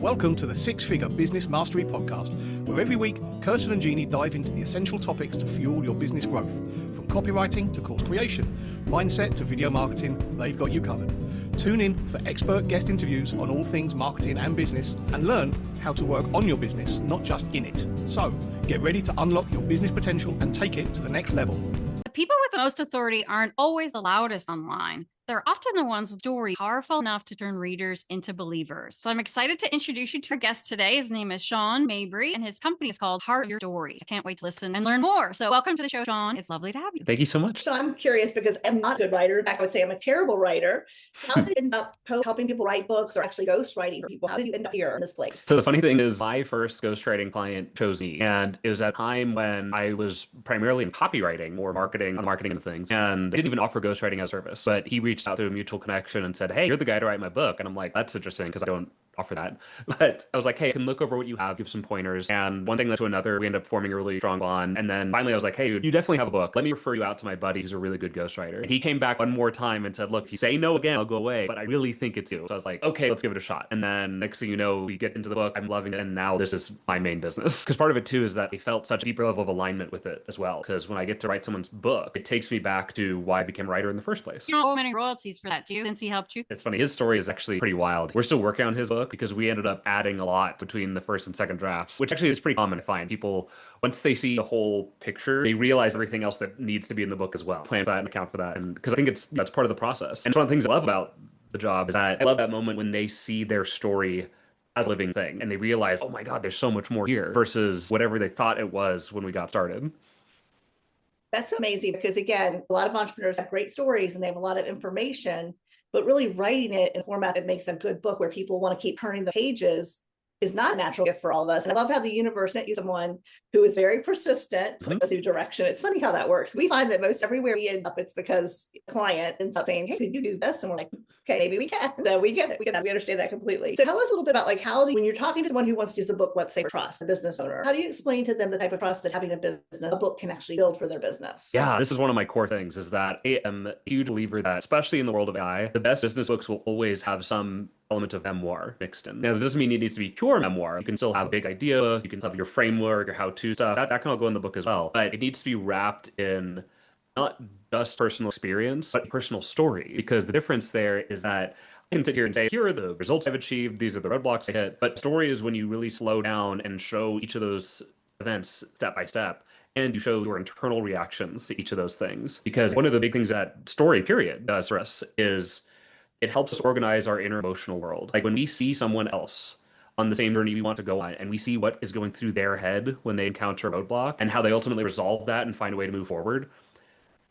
Welcome to the Six Figure Business Mastery Podcast, where every week, Kirsten and Jeanne dive into the essential topics to fuel your business growth. From copywriting to course creation, mindset to video marketing, they've got you covered. Tune in for expert guest interviews on all things marketing and business, and learn how to work on your business, not just in it. So, get ready to unlock your business potential and take it to the next level. The people with the most authority aren't always the loudest online. They're often the ones with story powerful enough to turn readers into believers. So I'm excited to introduce you to our guest today. His name is Shawn Mabry, and his company is called Heart Your Stories. I can't wait to listen and learn more. So welcome to the show, Shawn. It's lovely to have you. Thank you so much. So I'm curious because I'm not a good writer. In fact, I would say I'm a terrible writer. How did you end up helping people write books or actually ghostwriting for people? How did you end up here in this place? So the funny thing is my first ghostwriting client chose me, and it was at a time when I was primarily in copywriting or marketing and things, and I didn't even offer ghostwriting as a service, but he reached out through a mutual connection and said, hey, you're the guy to write my book. And I'm like, that's interesting because I don't offer that. But I was like, hey, I can look over what you have, give some pointers. And one thing led to another. We ended up forming a really strong bond. And then finally I was like, hey, dude, you definitely have a book. Let me refer you out to my buddy who's a really good ghostwriter. And he came back one more time and said, look, if you say no again, I'll go away. But I really think it's you. So I was like, okay, let's give it a shot. And then next thing you know, we get into the book. I'm loving it. And now this is my main business. Because part of it too is that I felt such a deeper level of alignment with it as well. Because when I get to write someone's book, it takes me back to why I became a writer in the first place. You don't owe him any royalties for that, do you? Since he helped you? It's funny. His story is actually pretty wild. We're still working on his book because we ended up adding a lot between the first and second drafts, which actually is pretty common to find. People, once they see the whole picture, they realize everything else that needs to be in the book as well. Plan for that and account for that. And because I think that's part of the process. And one of the things I love about the job is that I love that moment when they see their story as a living thing and they realize, oh my God, there's so much more here versus whatever they thought it was when we got started. That's amazing because, again, a lot of entrepreneurs have great stories and they have a lot of information, but really writing it in a format that makes a good book where people want to keep turning the pages is not a natural gift for all of us. I love how the universe sent you someone who is very persistent in a new direction. It's funny how that works. We find that most everywhere we end up, it's because a client ends up saying, hey, could you do this? And we're like, okay, maybe we can. So we get it. We understand that completely. So tell us a little bit about when you're talking to someone who wants to use a book, let's say trust, a business owner, how do you explain to them the type of trust that having a book can actually build for their business? Yeah, this is one of my core things is that I am a huge believer that, especially in the world of AI, the best business books will always have some element of memoir mixed in. Now, that doesn't mean it needs to be pure memoir. You can still have a big idea. You can have your framework, your how-to stuff. That can all go in the book as well. But it needs to be wrapped in not just personal experience, but personal story. Because the difference there is that I can sit here and say, here are the results I've achieved. These are the roadblocks I hit. But story is when you really slow down and show each of those events step by step. And you show your internal reactions to each of those things. Because one of the big things that story, period, does for us is it helps us organize our inner emotional world. Like when we see someone else on the same journey we want to go on, and we see what is going through their head when they encounter a roadblock and how they ultimately resolve that and find a way to move forward,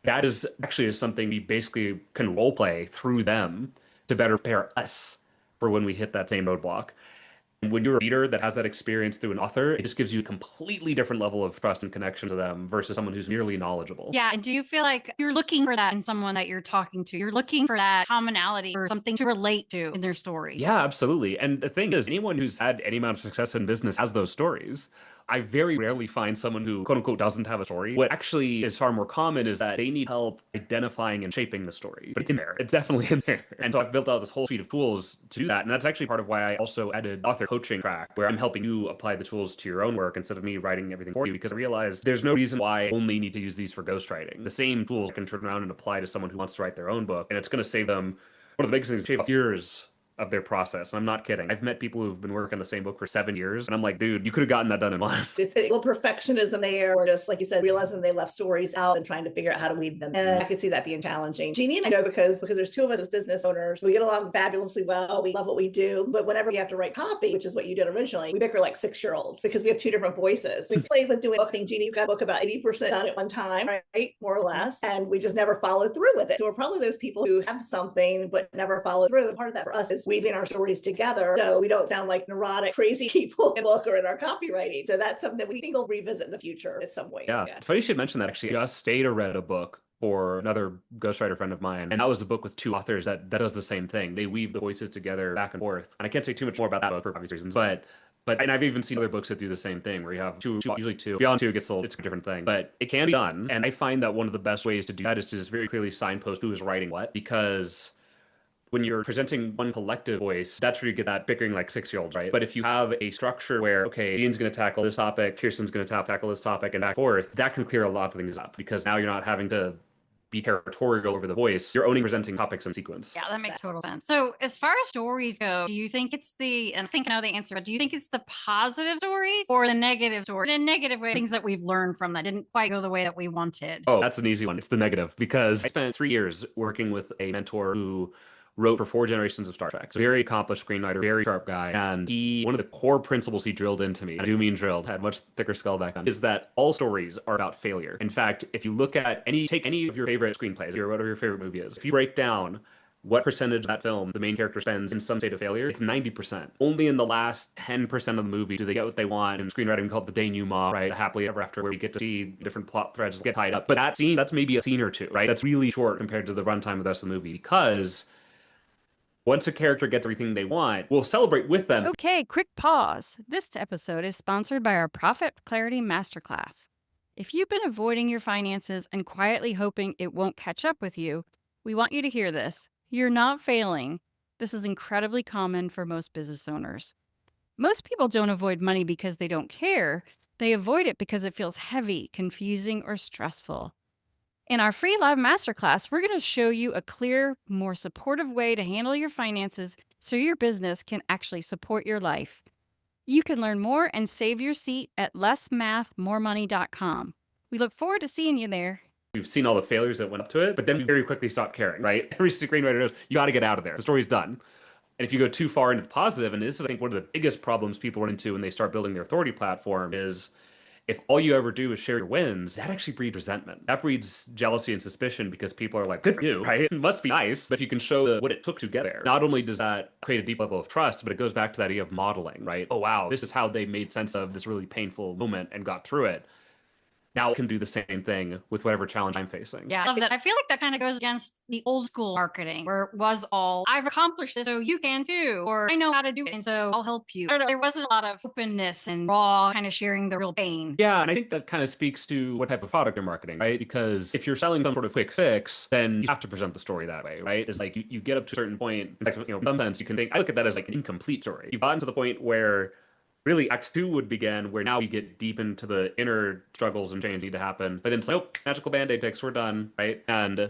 that is actually something we basically can role play through them to better prepare us for when we hit that same roadblock. When you're a reader that has that experience through an author, it just gives you a completely different level of trust and connection to them versus someone who's merely knowledgeable. Yeah. And do you feel like you're looking for that in someone that you're talking to? You're looking for that commonality or something to relate to in their story? Yeah, absolutely. And the thing is, anyone who's had any amount of success in business has those stories. I very rarely find someone who, quote unquote, doesn't have a story. What actually is far more common is that they need help identifying and shaping the story. But it's in there. It's definitely in there. And so I've built out this whole suite of tools to do that. And that's actually part of why I also added author coaching track, where I'm helping you apply the tools to your own work instead of me writing everything for you, because I realized there's no reason why I only need to use these for ghostwriting. The same tools I can turn around and apply to someone who wants to write their own book. And it's going to save them, one of the biggest things, shave off years of their process. And I'm not kidding. I've met people who've been working on the same book for 7 years. And I'm like, dude, you could have gotten that done in one. It's a little perfectionism there, or just like you said, realizing they left stories out and trying to figure out how to weave them in. I could see that being challenging. Jeanne and I know because there's two of us as business owners. We get along fabulously well. We love what we do. But whenever you have to write copy, which is what you did originally, we bicker like 6-year-olds because we have two different voices. We played with doing booking. Jeanne, you've got a book about 80% done at one time, right? More or less. And we just never followed through with it. So we're probably those people who have something but never follow through. Part of that for us is weaving our stories together so we don't sound like neurotic, crazy people in a book or in our copywriting. So that's something that we think we'll revisit in the future at some point. Yeah. It's funny you should mention that actually. Just Data read a book for another ghostwriter friend of mine. And that was a book with two authors that does the same thing. They weave the voices together back and forth. And I can't say too much more about that book for obvious reasons, but and I've even seen other books that do the same thing where you have two, usually two. Beyond two it's a different thing, but it can be done. And I find that one of the best ways to do that is to just very clearly signpost who is writing what, because when you're presenting one collective voice, that's where you get that bickering like 6-year-olds, right? But if you have a structure where, okay, Jeanne's going to tackle this topic, Kirsten's going to tackle this topic, and back and forth, that can clear a lot of things up because now you're not having to be territorial over the voice. You're only presenting topics in sequence. Yeah, that makes total sense. So as far as stories go, do you think it's and I think I know the answer, but do you think it's the positive stories or the negative stories? In a negative way, things that we've learned from that didn't quite go the way that we wanted? Oh, that's an easy one. It's the negative because I spent 3 years working with a mentor who wrote for 4 generations of Star Trek. So very accomplished screenwriter, very sharp guy. And one of the core principles he drilled into me, I do mean drilled, had a much thicker skull back then, is that all stories are about failure. In fact, if you look at take any of your favorite screenplays or whatever your favorite movie is, if you break down what percentage of that film the main character spends in some state of failure, it's 90%. Only in the last 10% of the movie do they get what they want. In screenwriting called the denouement, right? The happily ever after, where you get to see different plot threads get tied up. But that scene, that's maybe a scene or two, right? That's really short compared to the runtime of the rest of the movie because once a character gets everything they want, we'll celebrate with them. Okay, quick pause. This episode is sponsored by our Profit Clarity Masterclass. If you've been avoiding your finances and quietly hoping it won't catch up with you, we want you to hear this. You're not failing. This is incredibly common for most business owners. Most people don't avoid money because they don't care. They avoid it because it feels heavy, confusing, or stressful. In our free live masterclass, we're going to show you a clear, more supportive way to handle your finances so your business can actually support your life. You can learn more and save your seat at lessmathmoremoney.com. We look forward to seeing you there. We've seen all the failures that went up to it, but then we very quickly stopped caring, right? Every screenwriter knows you got to get out of there. The story's done. And if you go too far into the positive, and this is, I think, one of the biggest problems people run into when they start building their authority platform is if all you ever do is share your wins, that actually breeds resentment. That breeds jealousy and suspicion because people are like, good for you, right? It must be nice. But if you can show what it took to get there, not only does that create a deep level of trust, but it goes back to that idea of modeling, right? Oh, wow, this is how they made sense of this really painful moment and got through it. Now I can do the same thing with whatever challenge I'm facing. Yeah, I love that. I feel like that kind of goes against the old school marketing where it was all, I've accomplished this, so you can too, or I know how to do it, and so I'll help you. I don't know. There wasn't a lot of openness and raw kind of sharing the real pain. Yeah, and I think that kind of speaks to what type of product you're marketing, right? Because if you're selling some sort of quick fix, then you have to present the story that way, right? It's like you get up to a certain point. In fact, sometimes you can think, I look at that as like an incomplete story. You've gotten to the point where really, Act 2 would begin, where now you get deep into the inner struggles and change need to happen. But then it's like, nope, magical band-aid fix, we're done, right? And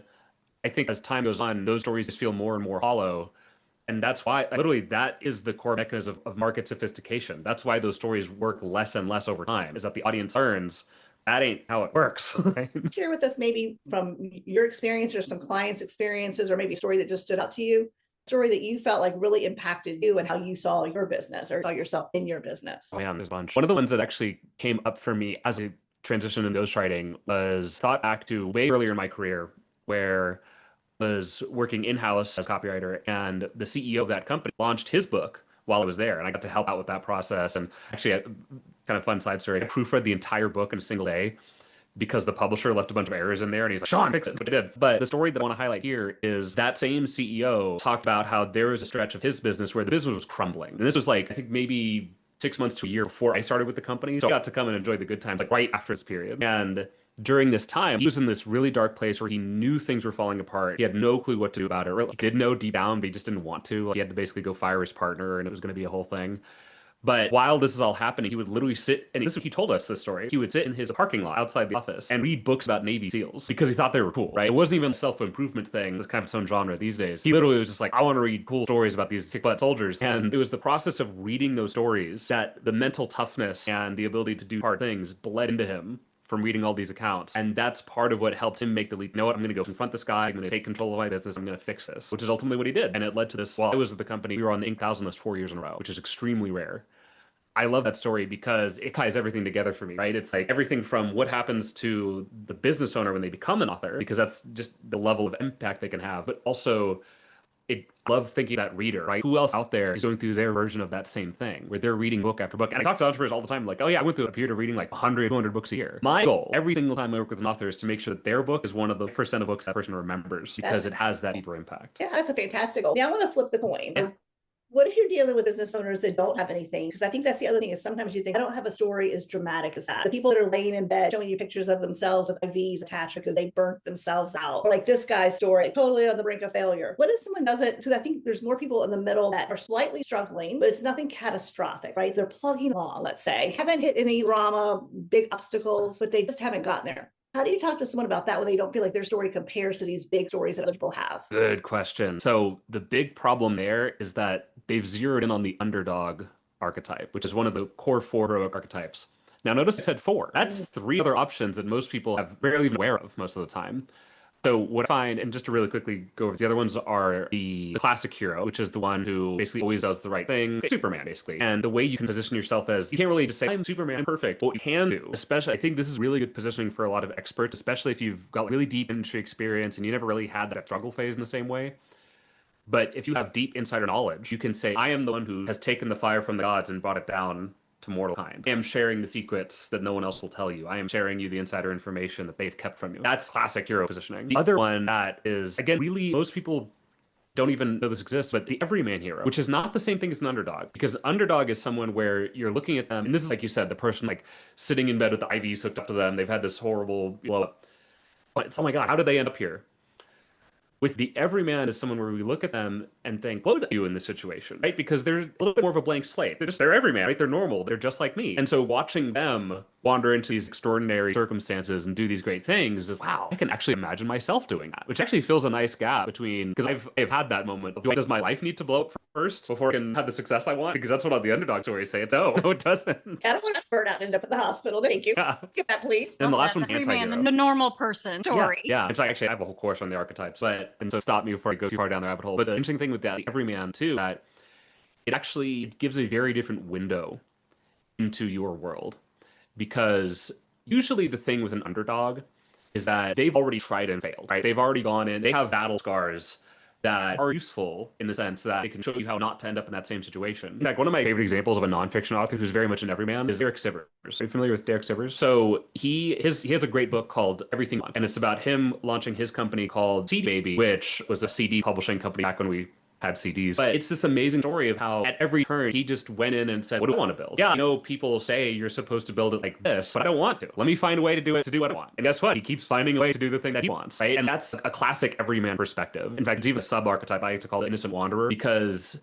I think as time goes on, those stories just feel more and more hollow. And that's why, literally, that is the core mechanism of market sophistication. That's why those stories work less and less over time, is that the audience learns that ain't how it works. Right? Share with us maybe from your experience or some clients' experiences, or maybe a story that just stood out to you. Story that you felt like really impacted you and how you saw your business or saw yourself in your business. Oh man, there's a bunch. One of the ones that actually came up for me as a transition in ghostwriting was thought back to way earlier in my career where I was working in-house as a copywriter, and the CEO of that company launched his book while I was there, and I got to help out with that process. And actually, a kind of fun side story, I proofread the entire book in a single day because the publisher left a bunch of errors in there, and he's like, Shawn, fix it, which I did. But the story that I want to highlight here is that same CEO talked about how there was a stretch of his business where the business was crumbling. And this was like, I think maybe 6 months to a year before I started with the company. So I got to come and enjoy the good times, like right after this period. And during this time, he was in this really dark place where he knew things were falling apart. He had no clue what to do about it. He did know deep down, but he just didn't want to. Like, he had to basically go fire his partner, and it was going to be a whole thing. But while this is all happening, he would literally sit, and he told us this story, he would sit in his parking lot outside the office and read books about Navy SEALs because he thought they were cool, right? It wasn't even a self-improvement thing. It's kind of its own genre these days. He literally was just like, I want to read cool stories about these kick-butt soldiers. And it was the process of reading those stories that the mental toughness and the ability to do hard things bled into him from reading all these accounts. And that's part of what helped him make the leap. You know what? I'm going to go confront this guy. I'm going to take control of my business. I'm going to fix this, which is ultimately what he did. And it led to this. While I was with the company, we were on the Inc. 1000 list 4 years in a row, which is extremely rare. I love that story because it ties everything together for me, right? It's like everything from what happens to the business owner when they become an author, because that's just the level of impact they can have, but also I love thinking that reader, right? Who else out there is going through their version of that same thing where they're reading book after book? And I talk to entrepreneurs all the time, like, oh yeah, I went through a period of reading like 100, 200 books a year. My goal every single time I work with an author is to make sure that their book is one of the percent of books that person remembers because it has that deeper impact. Yeah, that's a fantastic goal. Now I want to flip the coin. Yeah. What if you're dealing with business owners that don't have anything? Because I think that's the other thing is sometimes you think, I don't have a story as dramatic as that. The people that are laying in bed showing you pictures of themselves with IVs attached because they burnt themselves out. Or like this guy's story, totally on the brink of failure. What if someone doesn't? Because I think there's more people in the middle that are slightly struggling, but it's nothing catastrophic, right? They're plugging along, let's say, haven't hit any drama, big obstacles, but they just haven't gotten there. How do you talk to someone about that when they don't feel like their story compares to these big stories that other people have? Good question. So the big problem there is that they've zeroed in on the underdog archetype, which is one of the core 4 heroic archetypes. Now, notice I said 4. That's 3 other options that most people have barely even aware of most of the time. So what I find, and just to really quickly go over the other ones, are the classic hero, which is the one who basically always does the right thing, Superman, basically. And the way you can position yourself as, you can't really just say, I'm Superman, I'm perfect. But what you can do, especially, I think this is really good positioning for a lot of experts, especially if you've got really deep industry experience and you never really had that struggle phase in the same way. But if you have deep insider knowledge, you can say, I am the one who has taken the fire from the gods and brought it down to mortal kind. I am sharing the secrets that no one else will tell you. I am sharing you the insider information that they've kept from you. That's classic hero positioning. The other one that is, again, really, most people don't even know this exists, but the everyman hero, which is not the same thing as an underdog, because underdog is someone where you're looking at them, and this is, like you said, the person like sitting in bed with the IVs hooked up to them. They've had this horrible blow up. But it's, oh my God, how did they end up here? With the everyman is someone where we look at them and think, what would I do in this situation, right? Because they're a little bit more of a blank slate. They're everyman, right? They're normal. They're just like me. And so watching them wander into these extraordinary circumstances and do these great things is, wow, I can actually imagine myself doing that, which actually fills a nice gap between, because I've had that moment of, does my life need to blow up first before I can have the success I want? Because that's what all the underdog stories say. It's, no, it doesn't. I don't want to burn out and end up in the hospital. Thank you. Yeah. Get that, please. And the last one's Everyman, anti-hero. the normal person story. Yeah. In fact, actually, I have a whole course on the archetypes, and so stop me before I go too far down the rabbit hole. But the interesting thing with that everyman too, that it actually gives a very different window into your world, because usually the thing with an underdog is that they've already tried and failed, right? They've already gone in, they have battle scars that are useful in the sense that they can show you how not to end up in that same situation. In fact, one of my favorite examples of a nonfiction author who's very much an everyman is Derek Sivers. Are you familiar with Derek Sivers? So he has a great book called Everything On, and it's about him launching his company called CD Baby, which was a CD publishing company back when we had CDs. But it's this amazing story of how at every turn he just went in and said, what do I want to build? Yeah, I know people say you're supposed to build it like this, but I don't want to. Let me find a way to do what I want. And guess what? He keeps finding a way to do the thing that he wants, right? And that's a classic everyman perspective. In fact, it's even a sub-archetype I like to call it innocent wanderer, because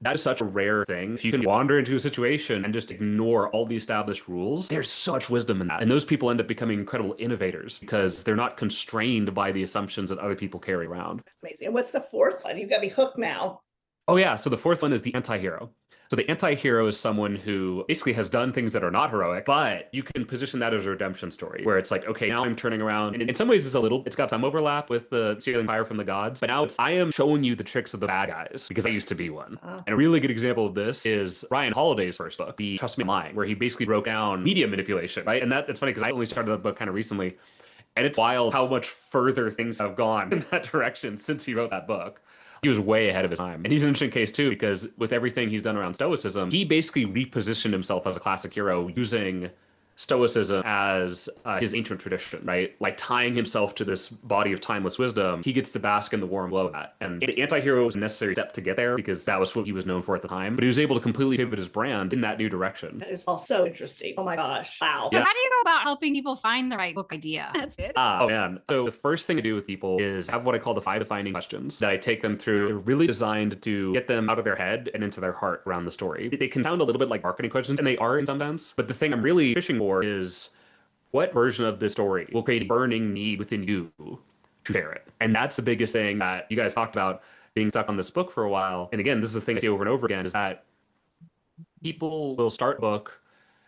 that is such a rare thing. If you can wander into a situation and just ignore all the established rules, there's so much wisdom in that. And those people end up becoming incredible innovators because they're not constrained by the assumptions that other people carry around. Amazing. And what's the 4th one? You've got me hooked now. Oh yeah, so the 4th one is the anti-hero. So the anti-hero is someone who basically has done things that are not heroic, but you can position that as a redemption story where it's like, okay, now I'm turning around. And in some ways it's got some overlap with the stealing fire from the gods, but now I am showing you the tricks of the bad guys because I used to be one. Oh. And a really good example of this is Ryan Holiday's first book, the Trust Me I'm Lying, where he basically broke down media manipulation, right? And it's funny because I only started that book kind of recently. And it's wild how much further things have gone in that direction since he wrote that book. He was way ahead of his time. And he's an interesting case too, because with everything he's done around Stoicism, he basically repositioned himself as a classic hero using Stoicism as his ancient tradition, right? Like tying himself to this body of timeless wisdom. He gets to bask in the warm glow of that. And the anti-hero was a necessary step to get there because that was what he was known for at the time. But he was able to completely pivot his brand in that new direction. That is also interesting. Oh my gosh. Wow. So how do you go about helping people find the right book idea? That's good. Oh man. So the first thing I do with people is have what I call the 5 defining questions that I take them through. They're really designed to get them out of their head and into their heart around the story. They can sound a little bit like marketing questions, and they are in some sense. But the thing I'm really fishing for is what version of this story will create a burning need within you to share it. And that's the biggest thing that you guys talked about being stuck on this book for a while. And again, this is the thing I see over and over again, is that people will start a book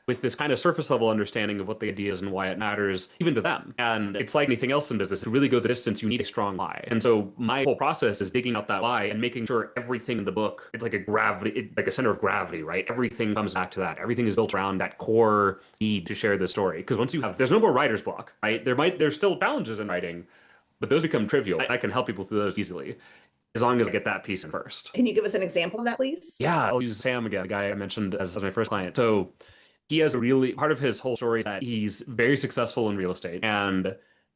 with this kind of surface level understanding of what the idea is and why it matters, even to them. And it's like anything else in business. To really go the distance, you need a strong why. And so my whole process is digging out that why and making sure everything in the book, it's like like a center of gravity, right? Everything comes back to that. Everything is built around that core need to share the story. Because once you have, there's no more writer's block, right? There's still challenges in writing, but those become trivial. I can help people through those easily, as long as I get that piece in first. Can you give us an example of that, please? Yeah, I'll use Sam again, the guy I mentioned as my first client. So he has part of his whole story is that he's very successful in real estate, and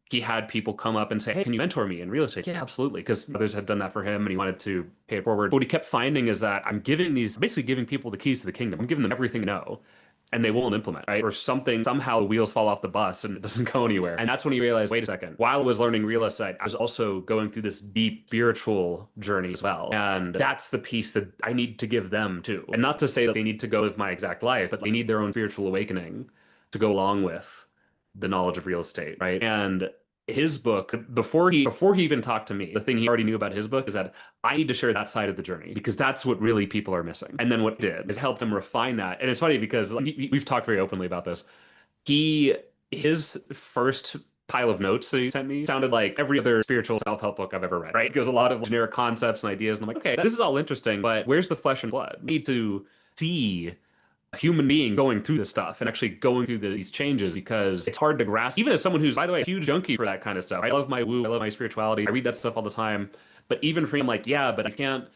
he had people come up and say, hey, can you mentor me in real estate? Yeah, absolutely. Because others had done that for him and he wanted to pay it forward. But what he kept finding is that I'm basically giving people the keys to the kingdom. I'm giving them everything to know and they won't implement, right? Or something, somehow the wheels fall off the bus and it doesn't go anywhere. And that's when he realized, wait a second, while I was learning real estate, I was also going through this deep spiritual journey as well. And that's the piece that I need to give them too. And not to say that they need to go live my exact life, but they need their own spiritual awakening to go along with the knowledge of real estate, right? And his book, before he even talked to me, the thing he already knew about his book is that I need to share that side of the journey because that's what really people are missing. And then what it did is helped him refine that. And it's funny because we've talked very openly about this. His first pile of notes that he sent me sounded like every other spiritual self-help book I've ever read, right? It was a lot of generic concepts and ideas. And I'm like, okay, this is all interesting, but where's the flesh and blood? We need to see human being going through this stuff and actually going through these changes because it's hard to grasp, even as someone who's, by the way, a huge junkie for that kind of stuff. I love my woo, I love my spirituality, I read that stuff all the time. But even for me, I'm like, yeah, but I can't,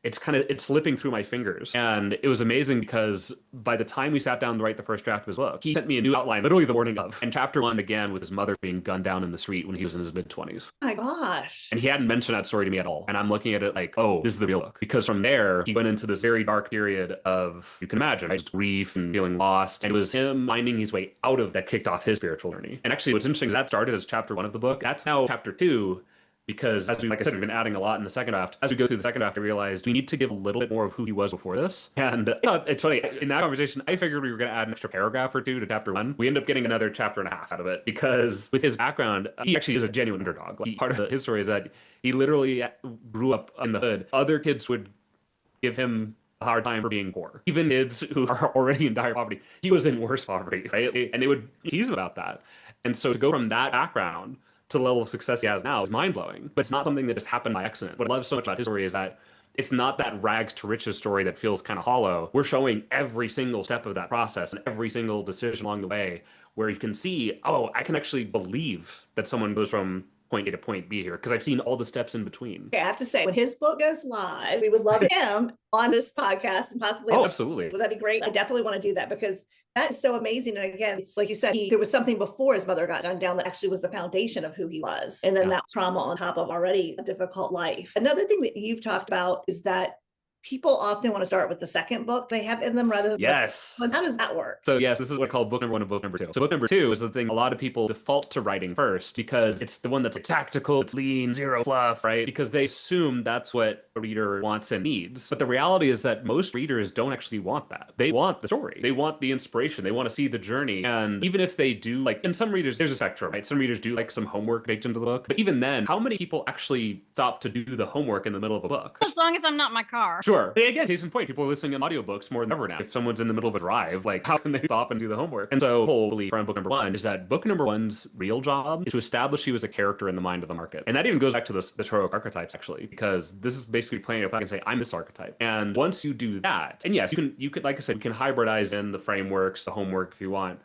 it's slipping through my fingers. And it was amazing because by the time we sat down to write the first draft of his book, he sent me a new outline literally the morning of. And chapter 1 began with his mother being gunned down in the street when he was in his mid-20s. Oh my gosh. And he hadn't mentioned that story to me at all. And I'm looking at it like, oh, this is the real book. Because from there, he went into this very dark period of, you can imagine, right? Just grief and feeling lost. And it was him finding his way out of that kicked off his spiritual journey. And actually, what's interesting is that started as chapter 1 of the book. That's now chapter 2. Because as like I said, we've been adding a lot in the second draft. As we go through the second draft, I realized we need to give a little bit more of who he was before this. And it's funny, in that conversation, I figured we were going to add an extra paragraph or two to chapter 1. We end up getting another chapter and a half out of it because with his background, he actually is a genuine underdog. Like, part of his story is that he literally grew up in the hood. Other kids would give him a hard time for being poor. Even kids who are already in dire poverty, he was in worse poverty, right? And they would tease about that. And so to go from that background to the level of success he has now is mind-blowing, but it's not something that just happened by accident. What I love so much about his story is that it's not that rags to riches story that feels kind of hollow. We're showing every single step of that process and every single decision along the way where you can see, oh, I can actually believe that someone goes from point A to point B here because I've seen all the steps in between. Okay, I have to say, when his book goes live, we would love him on this podcast and possibly. Oh, absolutely. Would that be great? I definitely want to do that because that is so amazing. And again, it's like you said, there was something before his mother got gunned down that actually was the foundation of who he was. And then that trauma on top of already a difficult life. Another thing that you've talked about is that people often want to start with the second book they have in them rather than yes. But how does that work? So yes, this is what I call book number 1 and book number 2. So book number 2 is the thing a lot of people default to writing first because it's the one that's like tactical, it's lean, zero fluff, right? Because they assume that's what a reader wants and needs. But the reality is that most readers don't actually want that. They want the story. They want the inspiration. They want to see the journey. And even if they do, like, in some readers, there's a spectrum, right? Some readers do like some homework baked into the book. But even then, how many people actually stop to do the homework in the middle of a book? As long as I'm not in my car. Sure. Again, case in point, people are listening to audiobooks more than ever now. If someone's in the middle of a drive, like, how can they stop and do the homework? And so, whole belief around book number 1 is that book number 1's real job is to establish you as a character in the mind of the market. And that even goes back to the Troic archetypes, actually, because this is basically playing if I can say, I'm this archetype. And once you do that, and yes, you can, like I said, you can hybridize in the frameworks, the homework if you want.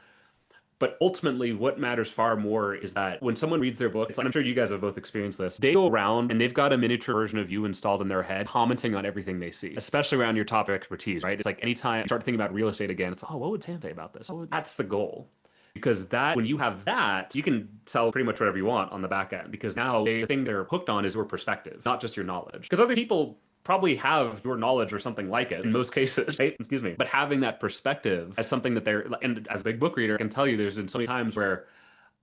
But ultimately, what matters far more is that when someone reads their book, I'm sure you guys have both experienced this, they go around and they've got a miniature version of you installed in their head, commenting on everything they see, especially around your topic expertise, right? It's like anytime you start thinking about real estate again, it's, oh, what would Sam say about this? That's the goal. Because that, when you have that, you can sell pretty much whatever you want on the back end. Because now the thing they're hooked on is your perspective, not just your knowledge. Because other people probably have your knowledge or something like it in most cases, right? Excuse me. But having that perspective as something that they're, and as a big book reader, I can tell you there's been so many times where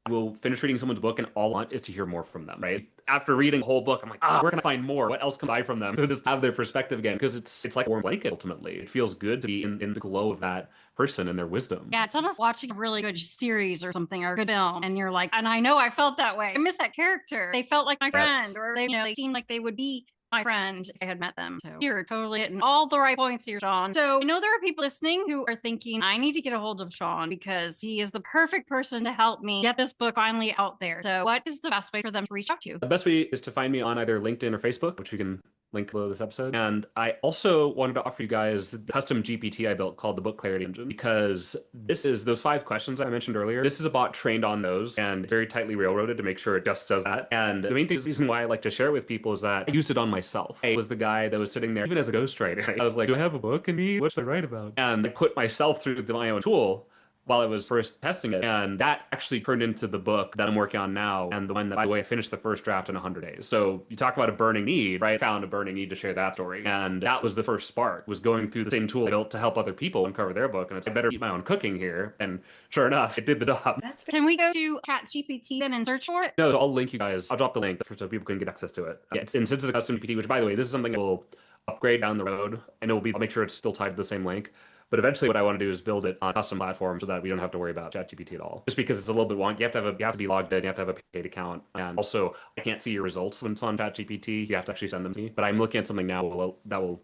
I will finish reading someone's book and all I want is to hear more from them, right? After reading the whole book, I'm like, where can I find more? What else can I buy from them? To just have their perspective again, because it's like a warm blanket ultimately. It feels good to be in the glow of that person and their wisdom. Yeah, it's almost watching a really good series or something or a good film. And you're like, and I know I felt that way. I miss that character. They felt like my friend, or they seemed like they would be my friend if I had met them. So you're totally hitting all the right points here, Shawn. So I know there are people listening who are thinking, I need to get a hold of Shawn because he is the perfect person to help me get this book finally out there. So what is the best way for them to reach out to you? The best way is to find me on either LinkedIn or Facebook, which you can link below this episode. And I also wanted to offer you guys the custom GPT I built called the Book Clarity Engine, because this is those 5 questions I mentioned earlier. This is a bot trained on those and very tightly railroaded to make sure it just does that. And the main reason why I like to share it with people is that I used it on myself. I was the guy that was sitting there, even as a ghostwriter. I was like, do I have a book in me? What should I write about? And I put myself through my own tool while I was first testing it. And that actually turned into the book that I'm working on now. And the one that, by the way, I finished the first draft in 100 days. So you talk about a burning need, right? I found a burning need to share that story. And that was the first spark, was going through the same tool I built to help other people uncover their book. And it's, I better eat my own cooking here. And sure enough, it did the job. Can we go to ChatGPT then and search for it? No, I'll link you guys. I'll drop the link so people can get access to it. Yeah, since it's a custom GPT, which by the way, this is something I will upgrade down the road, and I'll make sure it's still tied to the same link. But eventually what I want to do is build it on a custom platform so that we don't have to worry about ChatGPT at all. Just because it's a little bit wonky. You have to be logged in, you have to have a paid account. And also I can't see your results when it's on ChatGPT. You have to actually send them to me. But I'm looking at something now that will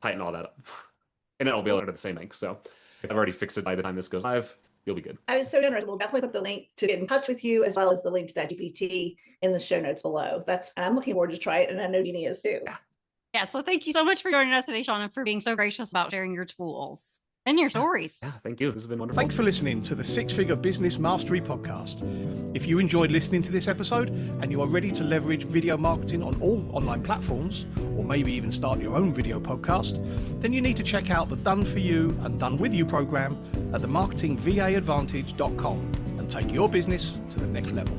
tighten all that up. And then I'll be able to do the same link. So if I've already fixed it by the time this goes live, you'll be good. That is so generous. We'll definitely put the link to get in touch with you, as well as the link to that GPT in the show notes below. I'm looking forward to try it, and I know Jeanne is too. Yeah, so thank you so much for joining us today, Shawn, and for being so gracious about sharing your tools and your stories. Yeah, thank you. This has been wonderful. Thanks for listening to the Six Figure Business Mastery Podcast. If you enjoyed listening to this episode and you are ready to leverage video marketing on all online platforms, or maybe even start your own video podcast, then you need to check out the Done For You and Done With You program at themarketingvaadvantage.com and take your business to the next level.